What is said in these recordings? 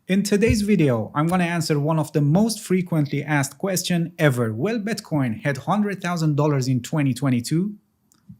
In today's video, I'm going to answer one of the most frequently asked questions ever. Will Bitcoin hit $100,000 in 2022?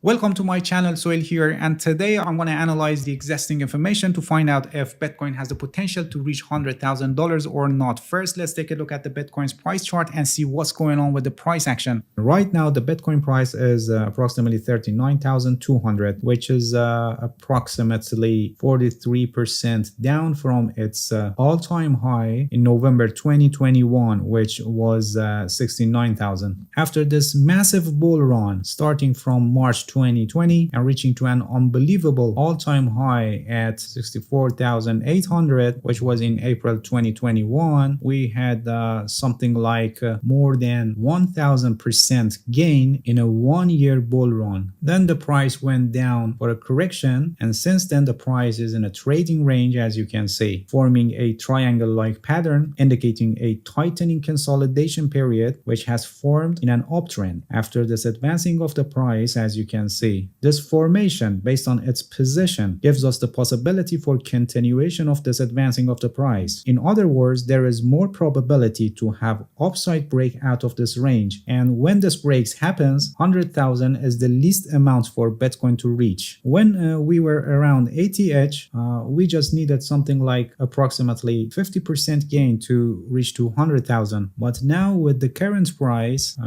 Welcome to my channel, Sohail here, and today I'm going to analyze the existing information to find out if Bitcoin has the potential to reach $100,000 or not. First, let's take a look at the Bitcoin's price chart and see what's going on with the price action. Right now, the Bitcoin price is approximately 39,200, which is approximately 43% down from its all-time high in November 2021, which was 69,000. After this massive bull run starting from March 2020 and reaching to an unbelievable all-time high at 64,800, which was in April 2021, we had something like more than 1,000% gain in a one-year bull run. Then the price went down for a correction, and since then the price is in a trading range, as you can see, forming a triangle-like pattern indicating a tightening consolidation period which has formed in an uptrend. After this advancing of the price, as you can see, this formation based on its position gives us the possibility for continuation of this advancing of the price. In other words, there is more probability to have upside break out of this range, and when this breaks happens, 100,000 is the least amount for Bitcoin to reach. When we were around 80h, we just needed something like approximately 50% gain to reach to 100,000, but now with the current price,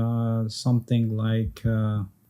something like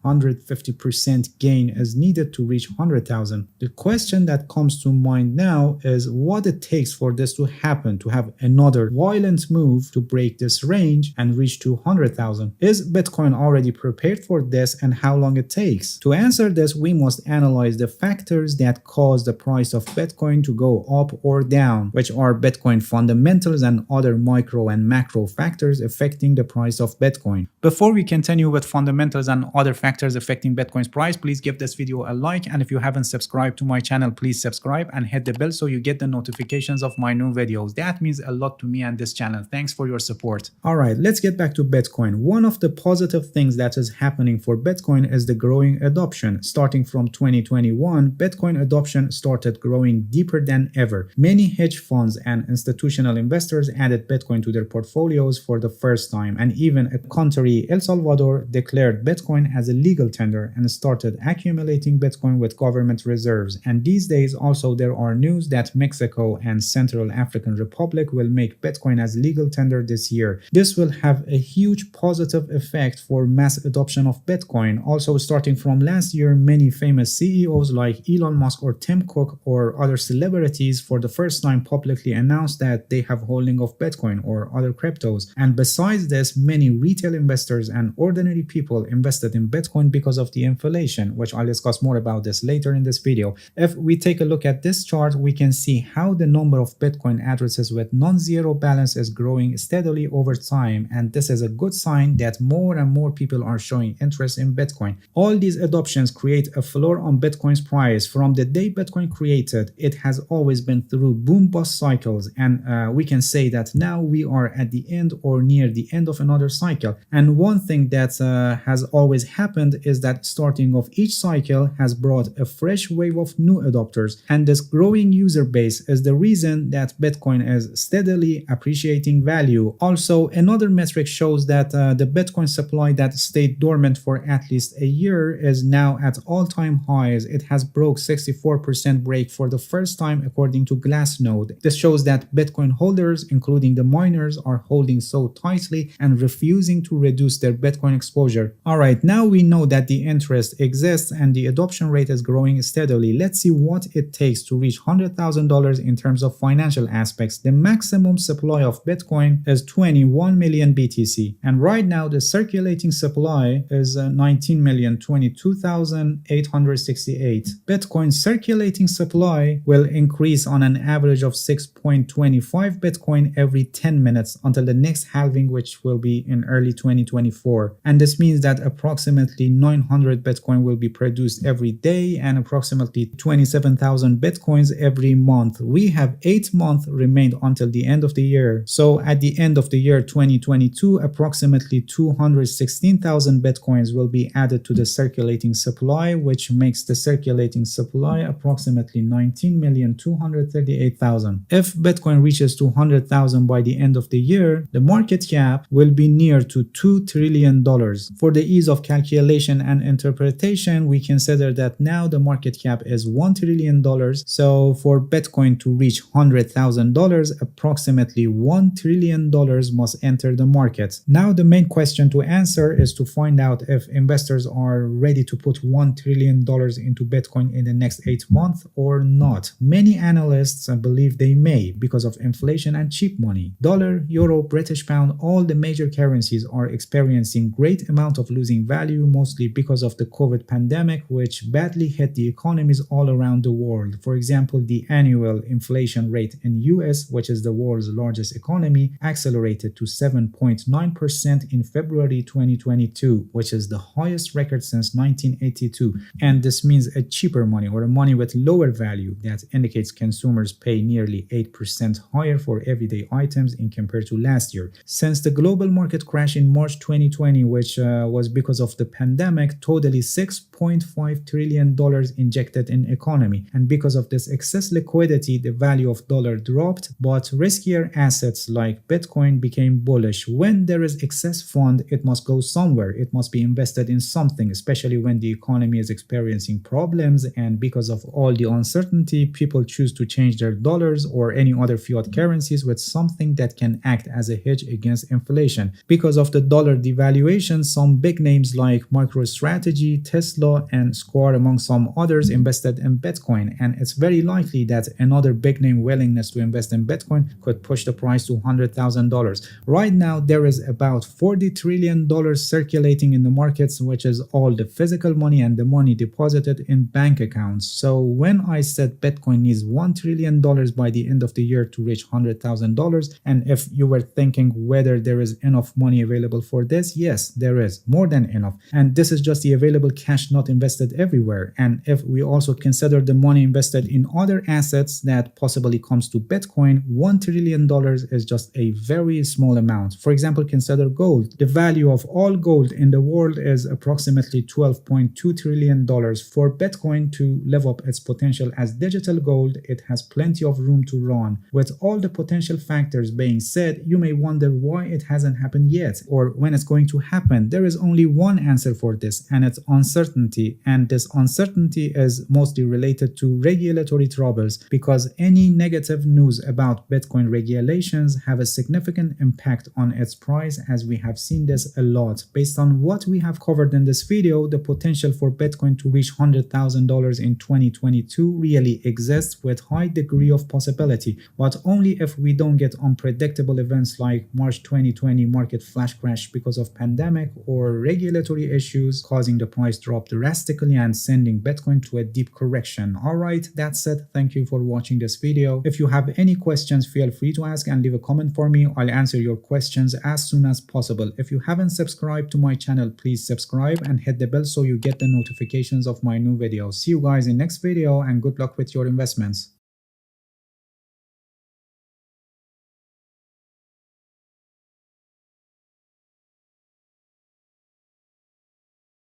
150% gain is needed to reach 100,000. The question that comes to mind now is what it takes for this to happen, to have another violent move to break this range and reach to 100,000. Is Bitcoin already prepared for this, and how long it takes? To answer this, we must analyze the factors that cause the price of Bitcoin to go up or down, which are Bitcoin fundamentals and other micro and macro factors affecting the price of Bitcoin. Before we continue with fundamentals and other factors affecting Bitcoin's price, please give this video a like, and if you haven't subscribed to my channel, please subscribe and hit the bell so you get the notifications of my new videos. That means a lot to me and this channel. Thanks for your support. Alright, let's get back to Bitcoin. One of the positive things that is happening for Bitcoin is the growing adoption. Starting from 2021, Bitcoin adoption started growing deeper than ever. Many hedge funds and institutional investors added Bitcoin to their portfolios for the first time, and even a country, El Salvador, declared Bitcoin as a legal tender and started accumulating Bitcoin with government reserves. And these days also there are news that Mexico and Central African Republic will make Bitcoin as legal tender this year. This will have a huge positive effect for mass adoption of Bitcoin. Also, starting from last year, many famous CEOs like Elon Musk or Tim Cook or other celebrities for the first time publicly announced that they have holding of Bitcoin or other cryptos. And besides this, many retail investors and ordinary people invested in Bitcoin because of the inflation, which I'll discuss more about this later in this video. If we take a look at this chart, we can see how the number of Bitcoin addresses with non-zero balance is growing steadily over time, and this is a good sign that more and more people are showing interest in Bitcoin. All these adoptions create a floor on Bitcoin's price. From the day Bitcoin created, it has always been through boom-bust cycles, and we can say that now we are at the end or near the end of another cycle. And one thing that has always happened is that starting of each cycle has brought a fresh wave of new adopters, and this growing user base is the reason that Bitcoin is steadily appreciating value. Also, another metric shows that the Bitcoin supply that stayed dormant for at least a year is now at all-time highs. It has broke 64% break for the first time according to Glassnode. This shows that Bitcoin holders, including the miners, are holding so tightly and refusing to reduce their Bitcoin exposure. Alright, now we know that the interest exists and the adoption rate is growing steadily. Let's see what it takes to reach $100,000 in terms of financial aspects. The maximum supply of Bitcoin is 21 million BTC, and right now the circulating supply is 19,022,868. Bitcoin circulating supply will increase on an average of 6.25 Bitcoin every 10 minutes until the next halving, which will be in early 2024. And this means that approximately approximately 900 Bitcoin will be produced every day and approximately 27,000 Bitcoins every month. We have 8 months remained until the end of the year. So at the end of the year 2022, approximately 216,000 Bitcoins will be added to the circulating supply, which makes the circulating supply approximately 19,238,000. If Bitcoin reaches 200,000 by the end of the year, the market cap will be near to $2 trillion. For the ease of calculation and interpretation, we consider that now the market cap is $1 trillion. So for Bitcoin to reach $100,000, approximately $1 trillion must enter the market. Now the main question to answer is to find out if investors are ready to put $1 trillion into Bitcoin in the next 8 months or not. Many analysts believe they may because of inflation and cheap money. Dollar, euro, British pound, all the major currencies are experiencing great amount of losing value, mostly because of the COVID pandemic, which badly hit the economies all around the world. For example, the annual inflation rate in US, which is the world's largest economy, accelerated to 7.9% in February 2022, which is the highest record since 1982. And this means a cheaper money or a money with lower value that indicates consumers pay nearly 8% higher for everyday items in compared to last year. Since the global market crash in March 2020, which was because of the pandemic, totally $6.5 trillion injected in economy. And because of this excess liquidity, the value of dollar dropped, but riskier assets like Bitcoin became bullish. When there is excess fund, it must go somewhere. It must be invested in something, especially when the economy is experiencing problems. And because of all the uncertainty, people choose to change their dollars or any other fiat currencies with something that can act as a hedge against inflation. Because of the dollar devaluation, some big names like MicroStrategy, Tesla, and Square, among some others, invested in Bitcoin. And it's very likely that another big name willingness to invest in Bitcoin could push the price to $100,000. Right now, there is about $40 trillion circulating in the markets, which is all the physical money and the money deposited in bank accounts. So when I said Bitcoin needs $1 trillion by the end of the year to reach $100,000, and if you were thinking whether there is enough money available for this, yes, there is more than enough. And this is just the available cash not invested everywhere. And if we also consider the money invested in other assets that possibly comes to Bitcoin, $1 trillion is just a very small amount. For example, consider gold. The value of all gold in the world is approximately $12.2 trillion. For Bitcoin to live up its potential as digital gold, it has plenty of room to run. With all the potential factors being said, you may wonder why it hasn't happened yet or when it's going to happen. There is only one answer for this, and it's uncertainty. And this uncertainty is mostly related to regulatory troubles, because any negative news about Bitcoin regulations have a significant impact on its price, as we have seen this a lot. Based on what we have covered in this video, the potential for Bitcoin to reach $100,000 in 2022 really exists with high degree of possibility, but only if we don't get unpredictable events like March 2020 market flash crash because of pandemic or regulatory issues causing the price drop drastically and sending Bitcoin to a deep correction. Alright, that's it. Thank you for watching this video. If you have any questions, feel free to ask and leave a comment for me. I'll answer your questions as soon as possible. If you haven't subscribed to my channel, please subscribe and hit the bell so you get the notifications of my new videos. See you guys in next video, and good luck with your investments.